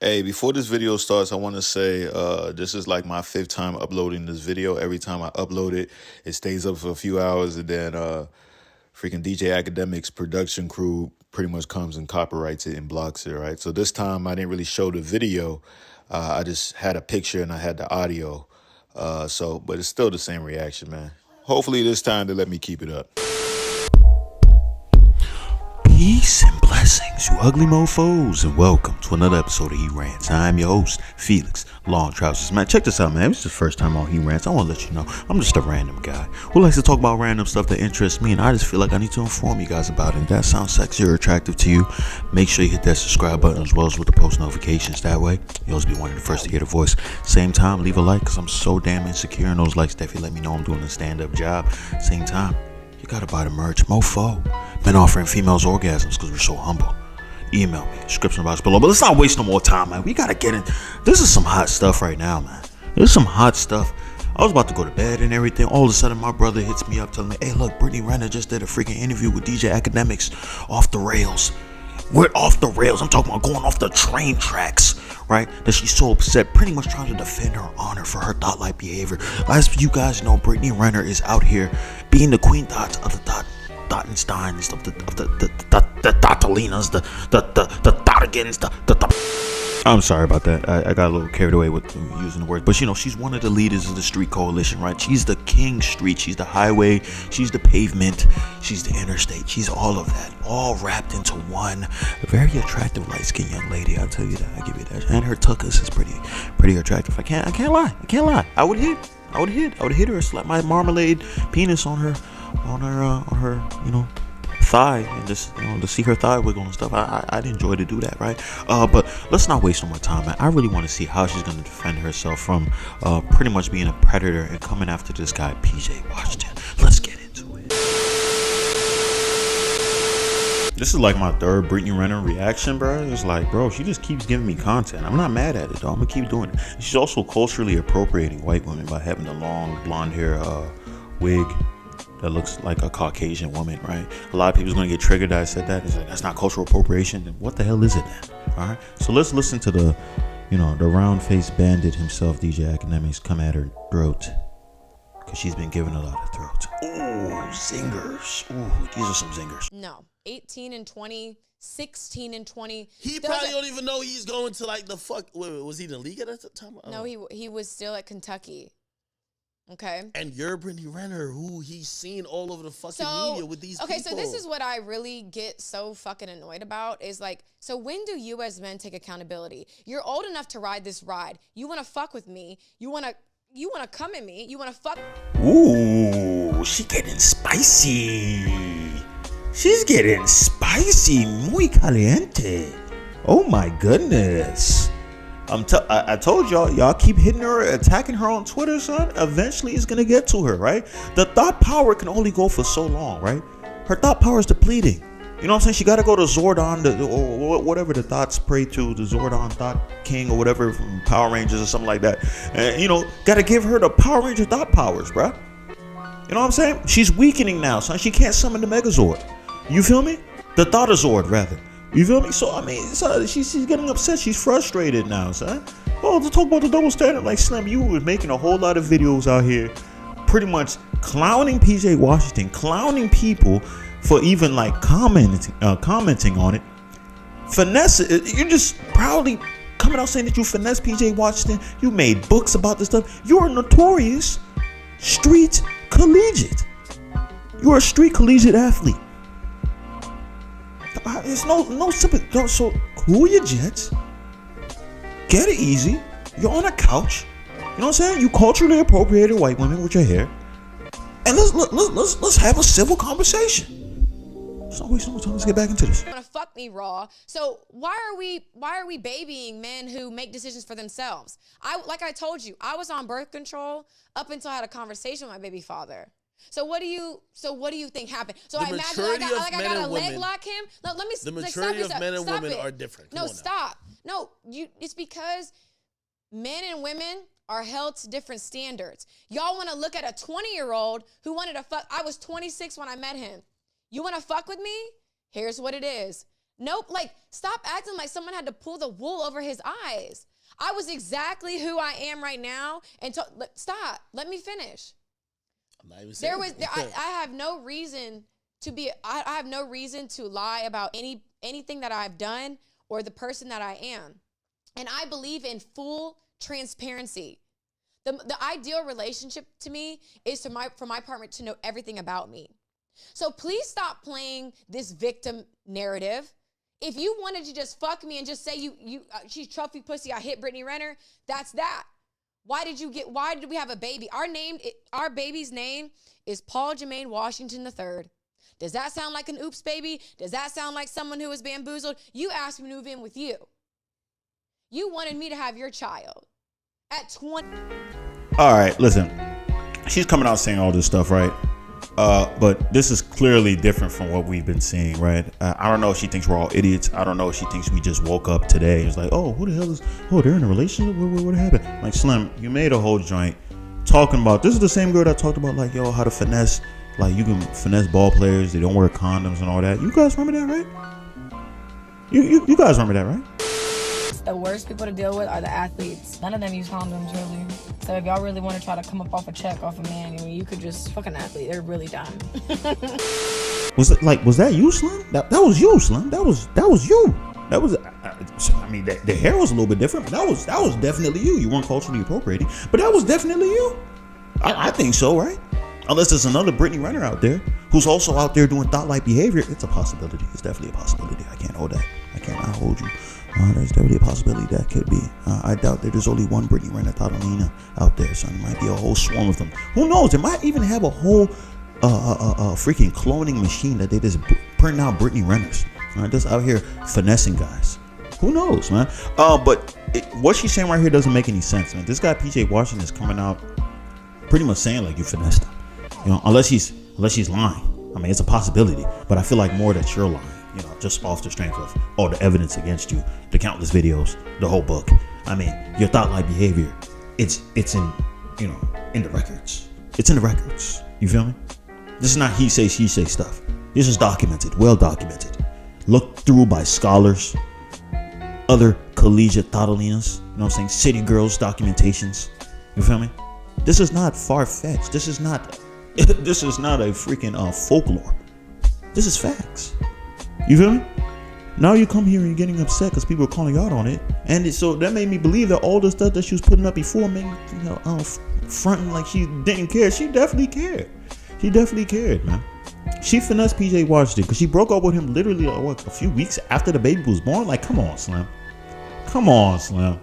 Hey, before this video starts, I want to say this is like my fifth time uploading this video. Every time I upload it, it stays up for a few hours, and then freaking DJ Academics production crew pretty much comes and copyrights it and blocks it, right? So this time I didn't really show the video. I just had a picture and I had the audio. But it's still the same reaction, man. Hopefully this time they let me keep it up. Peace and blessings, you ugly mofos, and welcome to another episode of He Rants. I'm your host, Felix Long Trousers. Man, check this out, man. This is the first time on He Rants. I want to let you know I'm just a random guy who likes to talk about random stuff that interests me, and I just feel like I need to inform you guys about it. If that sounds sexy or attractive to you, make sure you hit that subscribe button as well as with the post notifications. That way, you'll always be one of the first to hear the voice. Same time, leave a like because I'm so damn insecure in those likes. Definitely let me know I'm doing a stand-up job. Same time, you gotta buy the merch, mofo. Men offering females orgasms because we're so humble. Email me, description box below. But let's not waste no more time, man. We gotta get in. This is some hot stuff right now, man. This is some hot stuff. I was about to go to bed and everything. All of a sudden, my brother hits me up telling me, hey, look, Brittany Renner just did a freaking interview with DJ Academics off the rails. We're off the rails. I'm talking about going off the train tracks, right? That she's so upset, pretty much trying to defend her honor for her thought-like behavior. As you guys know, Brittany Renner is out here being the queen thoughts of the Dottensteins, of the Dottalinas, the Dottigans, I'm sorry about that. I got a little carried away with using the word. But, you know, she's one of the leaders of the street coalition, right? She's the king street. She's the highway. She's the pavement. She's the interstate. She's all of that, all wrapped into one very attractive, light-skinned young lady. I'll tell you that. I give you that. And her tuckus is pretty attractive. I can't lie. I would hit her, slap my marmalade penis on her, you know, thigh, and just, you know, to see her thigh wiggle and stuff. I'd enjoy to do that, right? But let's not waste no more time, man. I really want to see how she's going to defend herself from pretty much being a predator and coming after this guy, PJ Washington. Let's get into it. This is like my third Brittany Renner reaction, bro. It's like, bro, she just keeps giving me content. I'm not mad at it, though. I'm gonna keep doing it. She's also culturally appropriating white women by having the long blonde hair wig that looks like a Caucasian woman, right? A lot of people's gonna get triggered that I said that. It's like, that's not cultural appropriation. Then what the hell is it then? All right. So let's listen to the round-faced bandit himself, DJ Academics, come at her throat, because she's been given a lot of throats. Ooh, zingers. Ooh, these are some zingers. No, 18 and 20, 16 and 20. He probably don't even know he's going to like the fuck. Was he in the league at that time? No, he was still at Kentucky. Okay. And you're Brittany Renner, who he's seen all over the fucking media with these people. Okay, so this is what I really get so fucking annoyed about is like, so when do you as men take accountability? You're old enough to ride this ride. You want to fuck with me. You want to come at me. You want to fuck. Ooh, she getting spicy. She's getting spicy. Muy caliente. Oh my goodness. I told y'all keep hitting her, attacking her on Twitter, son. Eventually it's gonna get to her, right? The thought power can only go for so long, right? Her thought power is depleting. You know what I'm saying? She gotta go to Zordon, or whatever the thoughts pray to, the Zordon Thought King or whatever from Power Rangers or something like that. And, you know, gotta give her the Power Ranger thought powers, bruh. You know what I'm saying? She's weakening now, son. She can't summon the Megazord. You feel me? The Thoughtazord, rather. You feel me? So, I mean, she's getting upset. She's frustrated now, son. Oh, to talk about the double standard, like Slim, you were making a whole lot of videos out here pretty much clowning PJ Washington, clowning people for even, like, commenting on it. Finesse, you're just proudly coming out saying that you finesse PJ Washington. You made books about this stuff. You're a notorious street collegiate. You're a street collegiate athlete. It's no simple. So cool your jets. Get it easy. You're on a couch. You know what I'm saying? You culturally appropriated white women with your hair. And let's have a civil conversation. Let's not waste no more time. Let's get back into this. You want to fuck me raw. So why are we babying men who make decisions for themselves? Like I told you, I was on birth control up until I had a conversation with my baby father. So what do you think happened? So I imagine I got to leg lock him. No, let me. The maturity of men and women are different. No, stop. No, it's because men and women are held to different standards. Y'all want to look at a 20-year-old who wanted to fuck. I was 26 when I met him. You want to fuck with me? Here's what it is. Nope. Like, stop acting like someone had to pull the wool over his eyes. I was exactly who I am right now. And stop. Let me finish. I'm not even saying I have no reason to be. I have no reason to lie about anything that I've done or the person that I am. And I believe in full transparency. The ideal relationship to me is for my partner to know everything about me. So please stop playing this victim narrative. If you wanted to just fuck me and just say she's trophy pussy, I hit Brittany Renner, that's that. Why did we have a baby? Our baby's name is Paul Jermaine Washington III. Does that sound like an oops baby? Does that sound like someone who was bamboozled? You asked me to move in with you. You wanted me to have your child at 20. All right, listen. She's coming out saying all this stuff, right? But this is clearly different from what we've been seeing, right? I don't know if she thinks we're all idiots. I don't know if she thinks we just woke up today. It's like, oh, who the hell is? Oh, they're in a relationship. What happened? Like, Slim, you made a whole joint talking about. This is the same girl that talked about, like, yo, how to finesse. Like, you can finesse ball players. They don't wear condoms and all that. You guys remember that, right? You guys remember that, right? The worst people to deal with are the athletes. None of them use condoms, really. So if y'all really want to try to come up off a check off a man, you could just fuck an athlete. They're really dumb. Was that you, Slim? That was you, Slim. That was you. That was. I mean, the hair was a little bit different, but that was definitely you. You weren't culturally appropriating, but that was definitely you. I think so, right? Unless there's another Brittany Renner out there who's also out there doing thought-like behavior. It's a possibility. It's definitely a possibility. I can't hold that. I cannot hold you. There's definitely a possibility that could be. I doubt that there's only one Brittany Renner Tatalina out there, son. There might be a whole swarm of them. Who knows? They might even have a whole freaking cloning machine that they just print out Brittany Renners. Just out here finessing guys. Who knows, man? But what she's saying right here doesn't make any sense, man. This guy PJ Washington is coming out pretty much saying like you finessed him. You know, unless she's lying. I mean, it's a possibility, but I feel like more that you're lying. You know, just off the strength of all the evidence against you, the countless videos, the whole book. I mean, your thought-like behavior, it's in, you know, in the records. It's in the records. You feel me? This is not he say, she say stuff. This is documented, well documented. Looked through by scholars, other collegiate Tatalinas, you know what I'm saying? City girls documentations. You feel me? This is not far-fetched. This is not a freaking folklore. This is facts. You feel me? Now you come here and you're getting upset because people are calling out on it, and so that made me believe that all the stuff that she was putting up before, man, fronting like she didn't care. She definitely cared. She definitely cared, man. She finessed PJ Washington because she broke up with him literally a few weeks after the baby was born. Like, come on, Slim. Come on, Slim.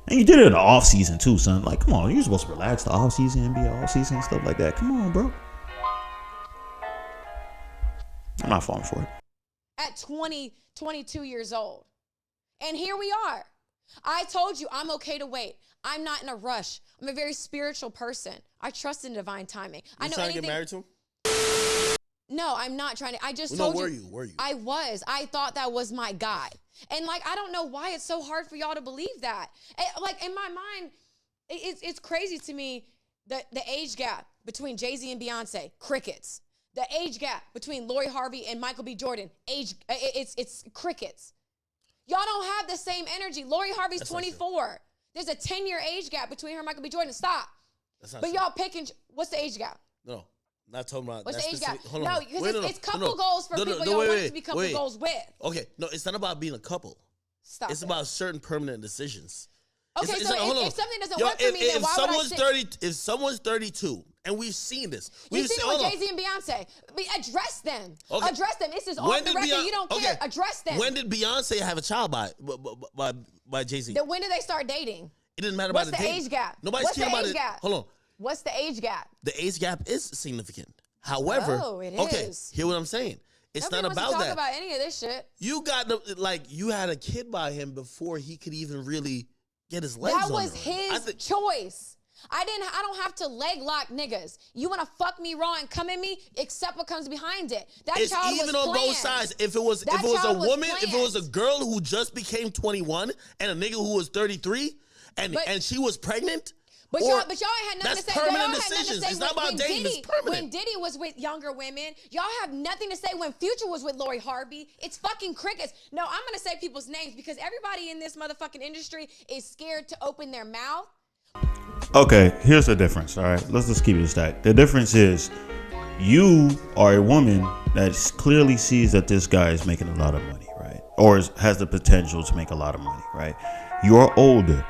And you did it in the off season too, son. Like, come on, you're supposed to relax the off season and be off season and stuff like that. Come on, bro. I'm not falling for it. At 22 years old. And here we are. I told you I'm okay to wait. I'm not in a rush. I'm a very spiritual person. I trust in divine timing. You trying to get married to him? No, I'm not trying to. I just well, told no, you. Were you? I was. I thought that was my guy. And like, I don't know why it's so hard for y'all to believe that. Like, in my mind, it's crazy to me that the age gap between Jay-Z and Beyonce, crickets. The age gap between Lori Harvey and Michael B. Jordan, it's crickets. Y'all don't have the same energy. Lori Harvey's 24. There's a 10-year age gap between her and Michael B. Jordan. Stop. But y'all picking, what's the age gap? No, not talking about. What's the age gap? Hold no, on. because it's couple goals for people y'all want to be couple goals with. Okay, no, it's not about being a couple. Stop. It's about certain permanent decisions. Okay, so if something doesn't work for me, then why would I sit? If someone's 32, and we've seen this. We've seen it with Jay-Z and Beyonce. Address them. Okay. Address them. This is off the record. You don't care. Address them. When did Beyonce have a child by Jay-Z? When did they start dating? It didn't matter What's about the age gap? Nobody's caring about it. Hold on. What's the age gap? The age gap is significant. However, hear what I'm saying. It's Nobody not about wants to that. talk about any of this shit. You got you had a kid by him before he could even really get his legs on That was his choice. I don't have to leg lock niggas. You want to fuck me raw and come at me? Accept what comes behind it. It's even on both sides. If it was a woman, if it was a girl who just became 21 and a nigga who was 33 and she was pregnant, But y'all ain't had nothing to say. Permanent Y'all had nothing to decisions. say It's not about dating. Diddy, It's permanent. when Diddy was with younger women. Y'all have nothing to say when Future was with Lori Harvey. It's fucking crickets. No, I'm gonna say people's names because everybody in this motherfucking industry is scared to open their mouth. Okay, here's the difference. All right, let's just keep it a stack. The difference is you are a woman that clearly sees that this guy is making a lot of money, right? Or has the potential to make a lot of money, right? You are older.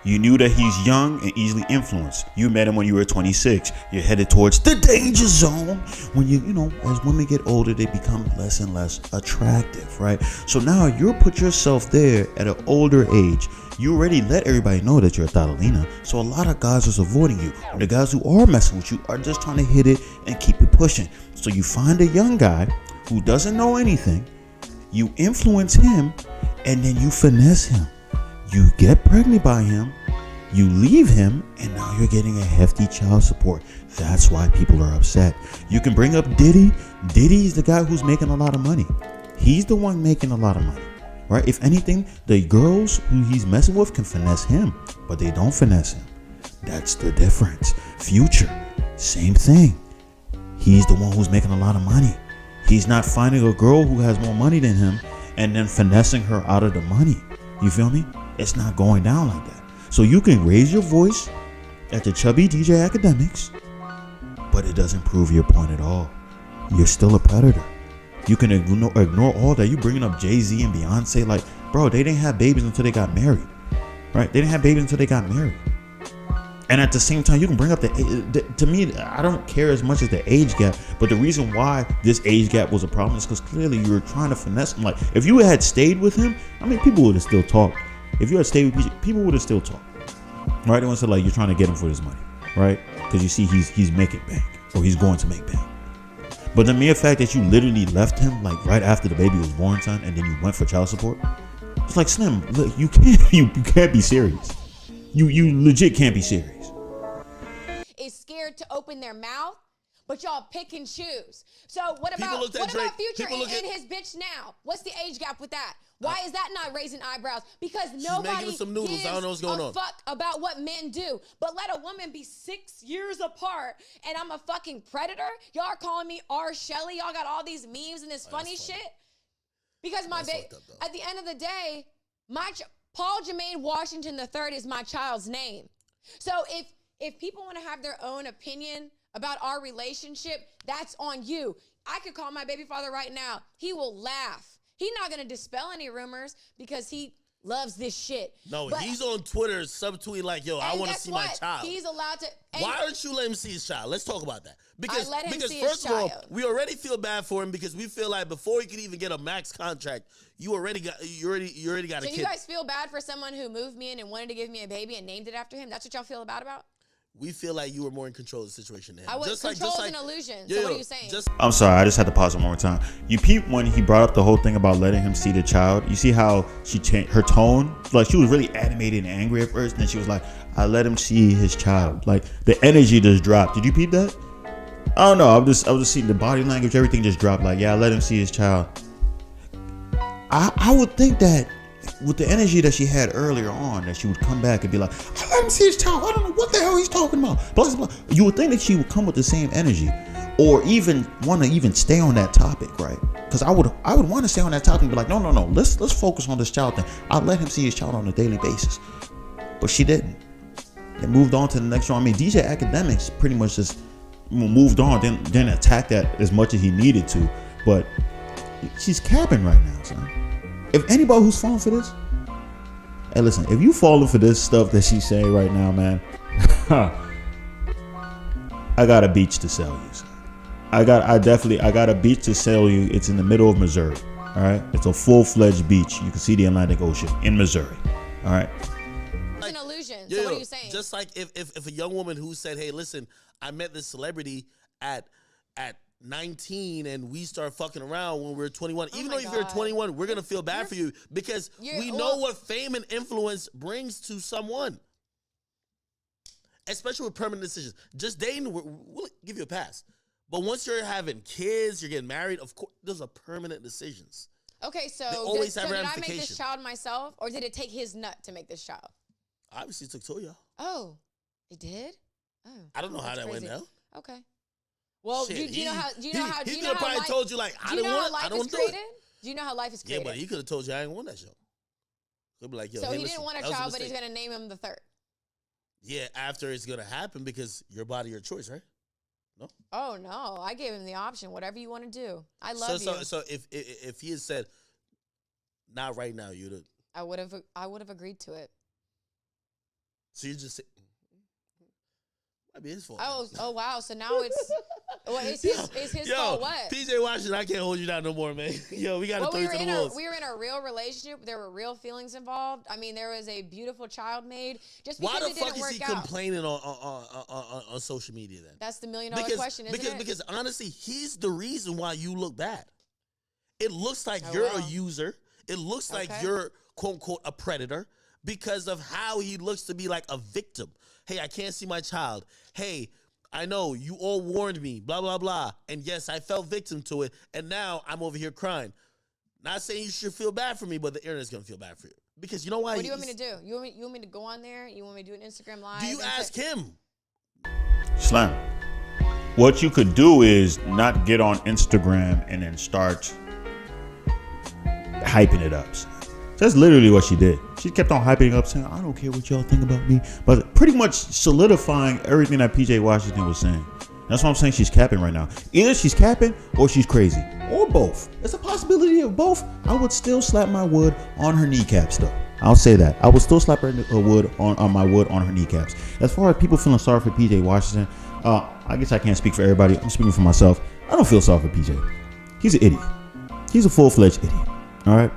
You knew that he's young and easily influenced. You met him when you were 26. You're headed towards the danger zone. When you know, as women get older, they become less and less attractive, right? So now you put yourself there at an older age. You already let everybody know that you're a Catalina. So a lot of guys are avoiding you. And the guys who are messing with you are just trying to hit it and keep it pushing. So you find a young guy who doesn't know anything. You influence him and then you finesse him. You get pregnant by him, you leave him, and now you're getting a hefty child support. That's why people are upset. You can bring up Diddy. Diddy's the guy who's making a lot of money. He's the one making a lot of money, right? If anything, the girls who he's messing with can finesse him, but they don't finesse him. That's the difference. Future, same thing. He's the one who's making a lot of money. He's not finding a girl who has more money than him and then finessing her out of the money. You feel me? It's not going down like that. So you can raise your voice at the chubby DJ academics, but it doesn't prove your point at all. You're still a predator. You can ignore all that. You bringing up Jay-Z and Beyonce, like, bro, they didn't have babies until they got married, right? They didn't have babies until they got married. And at the same time, you can bring up to me, I don't care as much as the age gap, but the reason why this age gap was a problem is because clearly you were trying to finesse him. Like, if you had stayed with him, I mean, people would have still talked. If you had stayed with PJ, people would have still talked, right? They want to say, like, you're trying to get him for his money, right? Because you see he's making bank, or he's going to make bank. But the mere fact that you literally left him, like, right after the baby was born, son, and then you went for child support, it's like, Slim, look, you can't be serious. You legit can't be serious. Is scared to open their mouth, but y'all pick and choose. So what People about looked at Drake. Future People look and at- his bitch now? What's the age gap with that? Why is that not raising eyebrows? Because nobody making some noodles. gives I don't know what's going a on. fuck about what men do. But let a woman be 6 years apart and I'm a fucking predator? Y'all are calling me R. Shelley. Y'all got all these memes and this funny shit. Because my baby, at the end of the day, Paul Jermaine Washington III is my child's name. So if people want to have their own opinion about our relationship, that's on you. I could call my baby father right now. He will laugh. He's not going to dispel any rumors because he loves this shit. No, But- he's on Twitter subtweeting like, yo, I and want to guess see what? my child. He's allowed to. and- Why aren't you letting him see his child? Let's talk about that. Because, let him because see his first of all, child. we already feel bad for him because we feel like before he could even get a max contract, you already got a So kid. you guys feel bad for someone who moved me in and wanted to give me a baby and named it after him? That's what y'all feel bad about? We feel like you were more in control of the situation than him. I was. Control's an illusion. So what are you saying? I'm sorry, I just had to pause one more time. You peep when he brought up the whole thing about letting him see the child. You see how she changed her tone? Like, she was really animated and angry at first, and then she was like, I let him see his child. Like, the energy just dropped. Did you peep that? I don't know. I was just seeing the body language, everything just dropped. Like, yeah, I let him see his child. I would think that with the energy that she had earlier on, that she would come back and be like, I let him see his child. I don't know what the hell he's talking about. Blah, blah, blah. You would think that she would come with the same energy, or even want to even stay on that topic, right? Because I would want to stay on that topic and be like, no, let's focus on this child thing. I'll let him see his child on a daily basis. But she didn't. They moved on to the next one. I mean, DJ Academics pretty much just moved on, didn't attack that as much as he needed to. But she's capping right now, son. If anybody who's falling for this, hey, listen, if you falling for this stuff that she's saying right now, man, I got a beach to sell you, son. I got a beach to sell you. It's in the middle of Missouri. All right. It's a full-fledged beach. You can see the Atlantic Ocean in Missouri. All right. It's an illusion. So what are you saying? Just like if a young woman who said, hey, listen, I met this celebrity at 19 and we start fucking around when we're 21. Even though if you're 21, we're going to feel bad for you because we know what fame and influence brings to someone. Especially with permanent decisions. Just dating, we'll give you a pass. But once you're having kids, you're getting married, of course, those are permanent decisions. Okay, so always have did I make ramifications. this child myself, or did it take his nut to make this child? Obviously, it took two of y'all. Oh. It did? Oh. I don't know how that's that crazy. went down. Okay. Well, Shit, do you know how? Do you know how? Do he you could know have how probably life, told you like, do I you don't know how want, life I don't is want to do created? it. Do you know how life is Yeah, created? but he could have told you I ain't want that show. He'll be like, yo, So hey, he listen, didn't want a that was child, but he's mistake. gonna name him the third. Yeah, after it's gonna happen because your body, your choice, right? No. Oh no, I gave him the option. Whatever you want to do. I love you. So if he had said, not right now, you'd have. I would have agreed to it. So you just say, might be his fault. Oh wow. So now it's his fault. What? PJ Washington, I can't hold you down no more, man. Yo, we got to throw you to the wolves. We were in a real relationship. There were real feelings involved. I mean, there was a beautiful child made. Just because Why the it fuck didn't is work he out. complaining on social media then? That's the $1 million question, isn't it? Because honestly, he's the reason why you look bad. It looks like Oh, you're wow. a user. It looks like Okay. you're quote unquote a predator because of how he looks to be like a victim. Hey, I can't see my child. Hey, I know you all warned me, blah, blah, blah. And yes, I fell victim to it. And now I'm over here crying. Not saying you should feel bad for me, but the internet's going to feel bad for you. Because you know why? What do you want me to do? You want me to go on there? You want me to do an Instagram live? Do you and ask him? Slam. What you could do is not get on Instagram and then start hyping it up. That's literally what she did. She kept on hyping it up, saying, I don't care what y'all think about me. But pretty much solidifying everything that PJ Washington was saying. That's why I'm saying she's capping right now. Either she's capping or she's crazy. Or both. It's a possibility of both. I would still slap my wood on her kneecaps, though. I'll say that. I would still slap her wood on my wood on her kneecaps. As far as people feeling sorry for PJ Washington, I guess I can't speak for everybody. I'm speaking for myself. I don't feel sorry for PJ. He's an idiot. He's a full-fledged idiot. All right?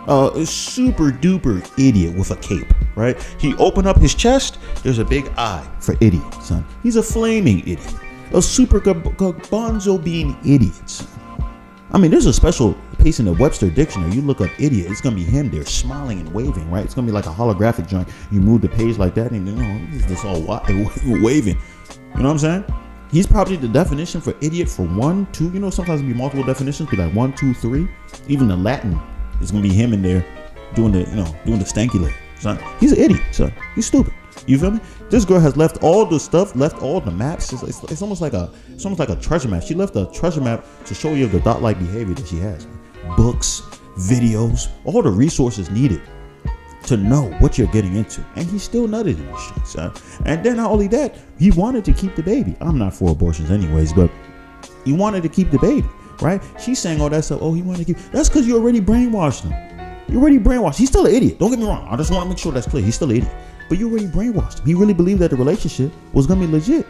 A super duper idiot with a cape, right? He opened up his chest, there's a big I for idiot, son. He's a flaming idiot. A super bonzo being idiot, son. I mean, there's a special piece in the Webster dictionary. You look up idiot, it's gonna be him there smiling and waving, right? It's gonna be like a holographic joint. You move the page like that, and he's just all waving. You know what I'm saying? He's probably the definition for idiot for 1, 2. Sometimes it'll be multiple definitions, be like 1, 2, 3. Even the Latin is gonna be him in there doing the stanky leg. Son, he's an idiot, son. He's stupid. You feel me? This girl has left all the stuff, left all the maps. It's almost like a treasure map. She left a treasure map to show you the dot-like behavior that she has. Books, videos, all the resources needed to know what you're getting into. And he still nutted in the streets, son. And then not only that, he wanted to keep the baby. I'm not for abortions anyways, but he wanted to keep the baby, right? She's saying all that stuff. Oh, he wanted to keep. That's because you already brainwashed him. You already brainwashed. He's still an idiot. Don't get me wrong. I just want to make sure that's clear. He's still an idiot. But you already brainwashed him. He really believed that the relationship was going to be legit.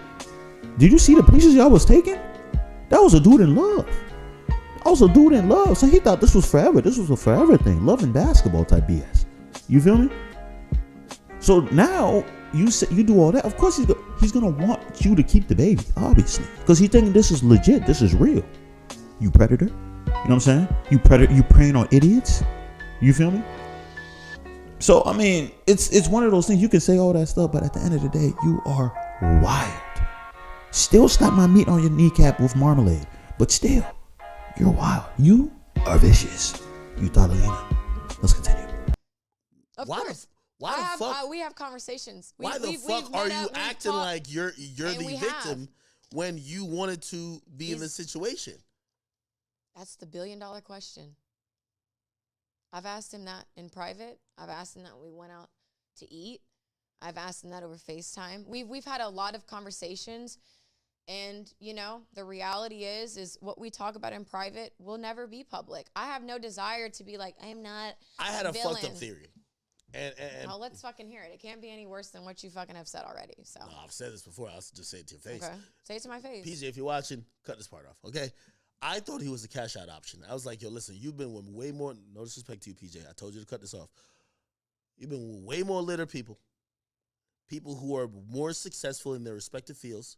Did you see the pictures y'all was taking? That was a dude in love. So he thought this was forever. This was a forever thing. Love and basketball type BS. You feel me? So now you do all that. Of course he's going to want you to keep the baby, obviously. Because he's thinking this is legit. This is real. You predator. You know what I'm saying? You preying on idiots. You feel me? So, I mean, it's one of those things. You can say all that stuff, but at the end of the day, you are wild. Still slap my meat on your kneecap with marmalade, but still, you're wild. You are vicious. You Catalina. Let's continue. Of Why course. Why the fuck? We have conversations. Why the fuck are you acting like you're the victim when you wanted to be in this situation? That's the $1 billion question. I've asked him that in private. I've asked him that when we went out to eat. I've asked him that over FaceTime. We've had a lot of conversations, and the reality is what we talk about in private will never be public. I have no desire to be like, I'm not. I had a villain. fucked up theory. And well, let's fucking hear it. It can't be any worse than what you fucking have said already. So no, I've said this before. I'll just say it to your face. Okay, say it to my face. PJ, if you're watching, cut this part off, okay? I thought he was a cash out option. I was like, yo, listen, you've been with way more, no disrespect to you, PJ. I told you to cut this off. You've been with way more litter people who are more successful in their respective fields.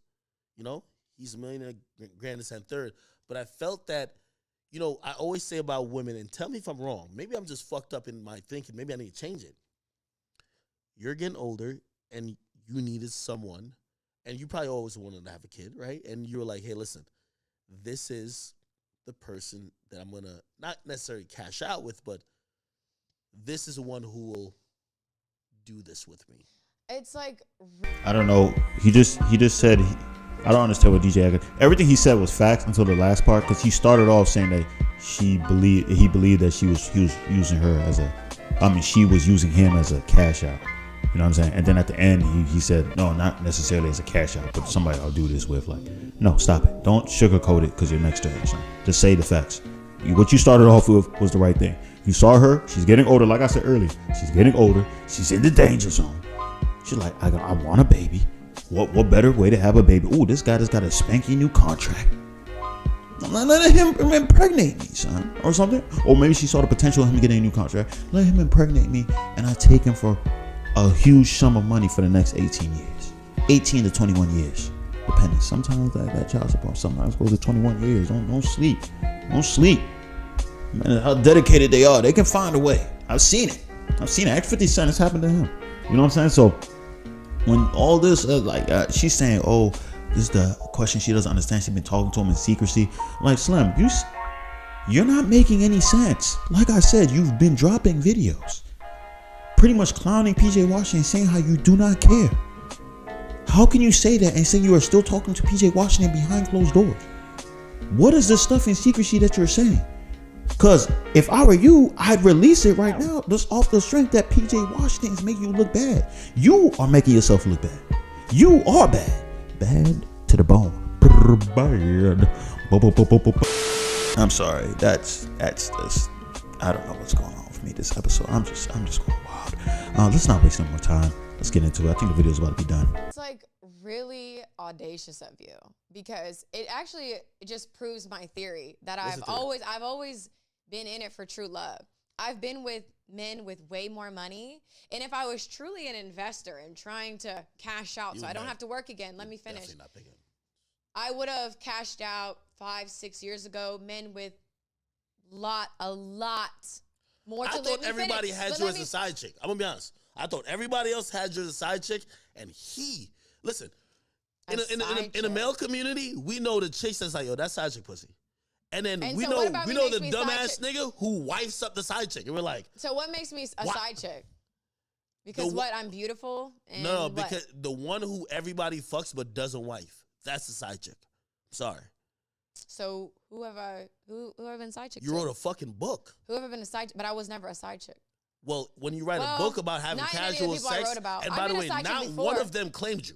He's a millionaire, grandest and third. But I felt that, I always say about women, and tell me if I'm wrong. Maybe I'm just fucked up in my thinking. Maybe I need to change it. You're getting older, and you needed someone, and you probably always wanted to have a kid, right? And you were like, hey, listen, this is the person that I'm going to not necessarily cash out with, but this is the one who will do this with me. It's like I don't know. He just said. I don't understand what DJ Agad. Everything he said was facts until the last part, because he started off saying that he believed that he was using her as a. I mean, she was using him as a cash out. You know what I'm saying? And then at the end, he said, no, not necessarily as a cash out, but somebody I'll do this with. Like, no, stop it. Don't sugarcoat it because you're next to her. Son. Just say the facts. What you started off with was the right thing. You saw her. She's getting older. Like I said earlier, she's getting older. She's in the danger zone. She's like, I want a baby. What better way to have a baby? Ooh, this guy just got a spanky new contract. I'm not letting him impregnate me, son, or something. Or maybe she saw the potential of him getting a new contract. Let him impregnate me, and I take him for a huge sum of money for the next 18 years. 18 to 21 years, depending. Sometimes that child support sometimes goes to 21 years. Don't sleep. Don't sleep. Man, how dedicated they are. They can find a way. I've seen it. Act 50 Cent, it's happened to him. You know what I'm saying? So when all this, she's saying, oh, this is the question she doesn't understand. She's been talking to him in secrecy. I'm like, Slim, you're not making any sense. Like I said, you've been dropping videos, pretty much clowning PJ Washington, saying how you do not care. How can you say that and say you are still talking to PJ Washington behind closed doors? What is the stuff in secrecy that you're saying? Because if I were you, I'd release it right now, just off the strength that PJ Washington is making you look bad. You are making yourself look bad. You are bad. Bad to the bone. Bad. I'm sorry. That's just, I don't know what's going on with me this episode. I'm just going wild. Let's not waste no more time. Let's get into it. I think the video's about to be done. It's like really audacious of you, because it just proves my theory that I've always been in it for true love. I've been with men with way more money, and if I was truly an investor and trying to cash out so I don't have to work again, let me finish. I would have cashed out 5-6 years ago. Men with a lot more to live. I thought everybody had you as a side chick. I'm gonna be honest. I thought everybody else had you as a side chick, and listen. In a male community, we know the chicks that's like, yo, that's side chick pussy. And then we know the dumbass nigga who wifes up the side chick. And we're like, so what makes me a side chick? Because I'm beautiful? And no, because the one who everybody fucks but doesn't wife, that's the side chick. Sorry. So who have I been side chick? You wrote a fucking book. Who have I been a side chick? But I was never a side chick. Well, when you write a book about having casual sex, and by the way, not one of them claimed you.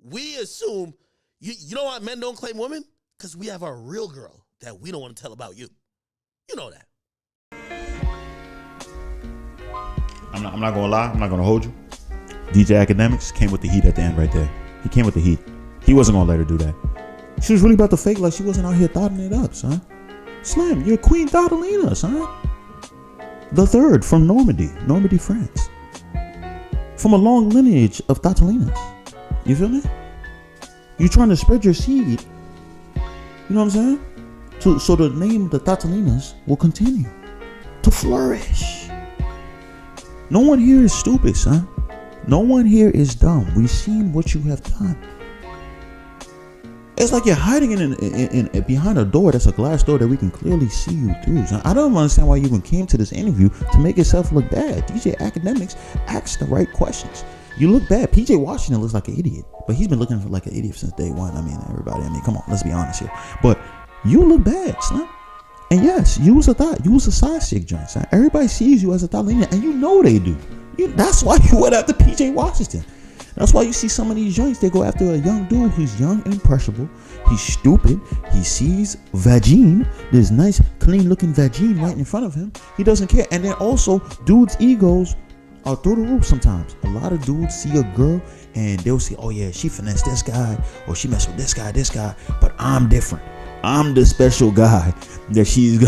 We assume, you know why men don't claim women? Because we have our real girl that we don't want to tell about you. You know that. I'm not going to lie. I'm not going to hold you. DJ Academics came with the heat at the end right there. He came with the heat. He wasn't going to let her do that. She was really about to fake like she wasn't out here throttling it up, son. Slim, you're Queen Thottelina, son. The third from Normandy, France. From a long lineage of Thottelinas. You feel me? You're trying to spread your seed. You know what I'm saying? So the name of the Thottelinas will continue to flourish. No one here is stupid, son. No one here is dumb. We've seen what you have done. It's like you're hiding in behind a door that's a glass door that we can clearly see you through. So I don't understand why you even came to this interview to make yourself look bad. DJ Academics asks the right questions. You look bad. PJ Washington looks like an idiot, but he's been looking like an idiot since day one. I mean, come on, let's be honest here. But you look bad, Slim. And yes, you was a side chick joint, son. Everybody sees you as a Thottelina, and you know they do. That's why you went after PJ Washington. That's why you see some of these joints, they go after a young dude who's young and impressionable. He's stupid. He sees vagine, this nice, clean-looking vagine right in front of him. He doesn't care. And then also, dudes' egos are through the roof sometimes. A lot of dudes see a girl and they'll say, oh yeah, she finessed this guy, or she messed with this guy, but I'm different. I'm the special guy that she's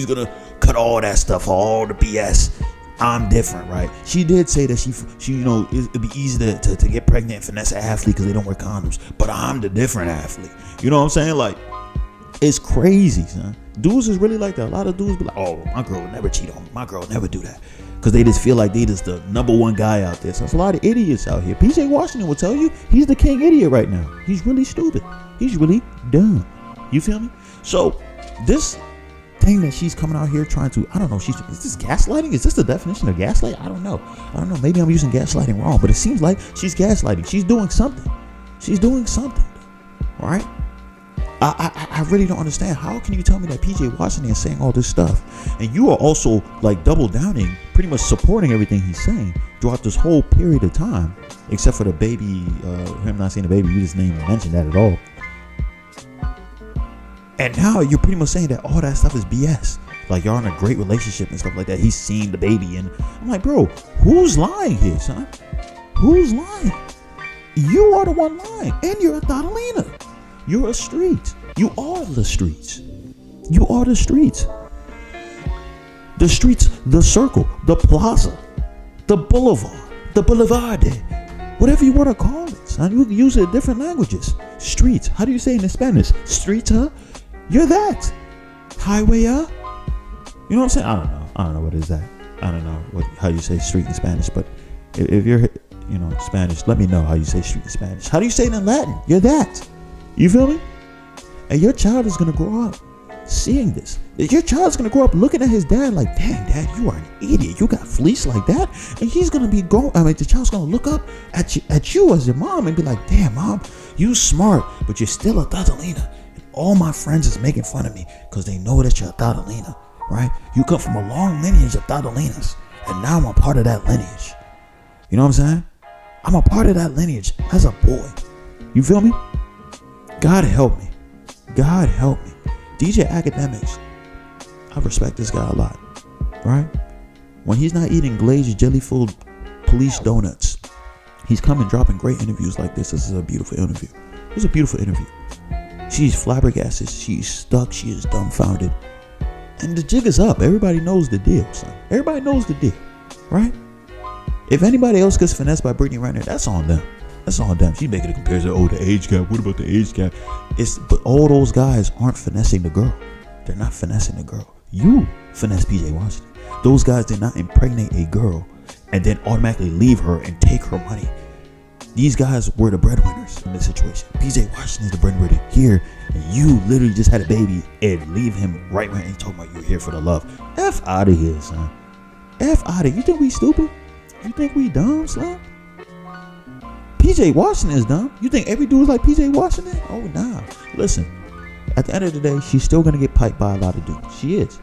gonna cut all that stuff, all the BS. I'm different, right? She did say that she it'd be easy to get pregnant and finesse an athlete because they don't wear condoms. But I'm the different athlete. You know what I'm saying? Like, it's crazy, son. Dudes is really like that. A lot of dudes be like, oh, my girl would never cheat on me. My girl would never do that. Because they just feel like they just the number one guy out there. So there's a lot of idiots out here. PJ Washington will tell you he's the king idiot right now. He's really stupid. He's really dumb. You feel me? So this thing that she's coming out here trying to, I don't know, is this gaslighting? Is this the definition of gaslight? I don't know. Maybe I'm using gaslighting wrong, but it seems like she's gaslighting. She's doing something. All right? I really don't understand. How can you tell me that PJ Washington is saying all this stuff and you are also like double downing, pretty much supporting everything he's saying throughout this whole period of time, except for the baby, him not saying the baby, you just didn't even mention that at all. And now you're pretty much saying that all that stuff is BS. Like y'all in a great relationship and stuff like that. He's seen the baby, and I'm like, bro, who's lying here, son? Who's lying? You are the one lying, and you're a Thadalina. You're a street. You are the streets. You are the streets. The streets, the circle, the plaza, the boulevard, the boulevard, whatever you want to call it, son. You can use it in different languages. Streets. How do you say it in Spanish? Streets, huh? You're that. Highway, huh? You know what I'm saying? I don't know what is that. I don't know how you say street in Spanish, but if you're, Spanish, let me know how you say street in Spanish. How do you say it in Latin? You're that. You feel me? And your child is going to grow up seeing this. Your child's going to grow up looking at his dad like, damn, dad, you are an idiot. You got fleeced like that. And he's going to be the child's going to look up at you as your mom and be like, damn, mom, you smart, but you're still a Thadalina. And all my friends is making fun of me because they know that you're a Thadalina, right? You come from a long lineage of Thadalinas. And now I'm a part of that lineage. You know what I'm saying? I'm a part of that lineage as a boy. You feel me? God help me. God help me. DJ Academics, I respect this guy a lot, right? When he's not eating glazed jelly-filled police donuts, he's coming dropping great interviews like this. This is a beautiful interview. It was a beautiful interview. She's flabbergasted. She's stuck. She is dumbfounded. And the jig is up. Everybody knows the deal, son. Everybody knows the deal, right? If anybody else gets finessed by Brittany right now, that's on them. That's on them. She's making a comparison. Oh, the age gap. What about the age gap? But all those guys aren't finessing the girl. They're not finessing the girl. You finesse PJ Washington. Those guys did not impregnate a girl and then automatically leave her and take her money. These guys were the breadwinners in this situation. PJ Washington is the breadwinner here, and you literally just had a baby and leave him right when he's talking about you're here for the love. F out of here, son. F out of here. You think we stupid? You think we dumb, son? PJ Washington is dumb. You think every dude is like PJ Washington? Oh, nah. Listen, at the end of the day, she's still going to get piped by a lot of dudes. She is,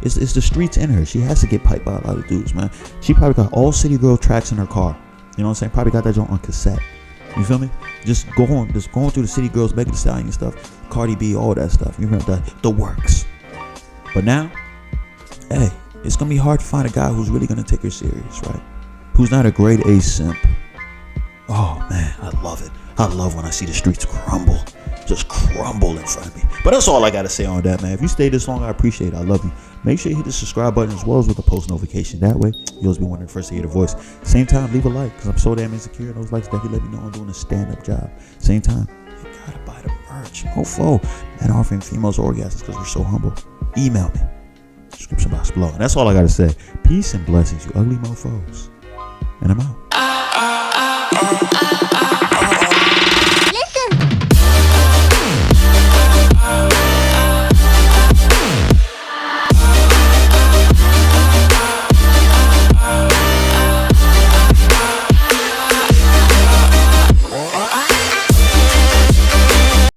It's the streets in her. She has to get piped by a lot of dudes, man. She probably got all City Girl tracks in her car. You know what I'm saying? Probably got that joint on cassette. You feel me? Just going through the City Girls, Megan Thee Stallion stuff, Cardi B, all that stuff. You remember the works. But now, hey, it's going to be hard to find a guy who's really going to take her serious, right? Who's not a grade A simp. Oh man, I love it. I love when I see the streets crumble. Just crumble in front of me. But that's all I gotta say on that, man. If you stay this long, I appreciate it. I love you. Make sure you hit the subscribe button as well as with the post notification. That way, you'll always be one of the first to hear the voice. Same time, leave a like, because I'm so damn insecure. And those likes definitely let me know I'm doing a stand-up job. Same time, you gotta buy the merch. Mofo. Men offering females orgasms because we're so humble. Email me. Description box below. And that's all I gotta say. Peace and blessings, you ugly mofos. And I'm out.